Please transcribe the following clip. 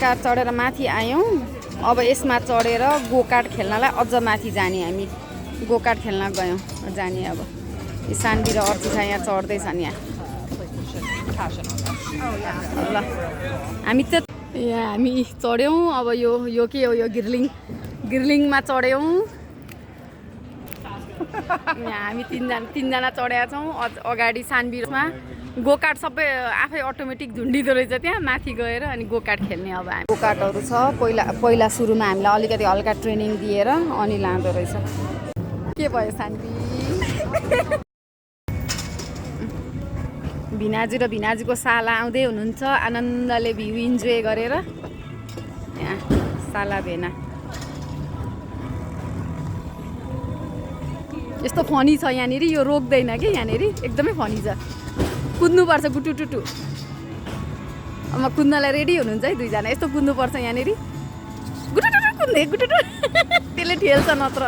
Car चढेर माथि आयौँ। अब यसमा चढेर गोकार्ट खेल्नलाई अझ माथि जाने हामी। गोकार्ट खेल्न गयौँ जाने अब। यो सानवी र अर्चिसा यहाँ चढ्दैछन् यहाँ। ल हामी त यहाँ हामी चढ्यौँ। अब यो के हो यो गिर्लिङमा चढ्यौँ। यहाँ हामी तिनजना चढेका छौँ। अगाडि सानवीमा गोकार्ट सबै आफै अटोमेटिक झुन्डिँदो रहेछ त्यहाँ माथि गएर अनि गोकार्ट खेल्ने अब हामी। गोकार्टहरू छ। पहिला सुरुमा हामीलाई अलिकति हल्का ट्रेनिङ दिएर अनि लाँदो रहेछ। के भयो सानवी? भिनाजु र भिनाजुको साला आउँदै हुनुहुन्छ आनन्दले भ्यू इन्जोय गरेर। यहाँ साला भेना यस्तो फनी छ यहाँनिर। यो रोक्दैन कि यहाँनिर एकदमै फनी छ। कुद्नुपर्छ गुटुटुटु। अब कुद्नलाई रेडी हुनुहुन्छ है दुईजना। यस्तो कुद्नुपर्छ यहाँनिर गुटुटुटु कुद्ने गुटुटु त्यसले ठेल्छ नत्र।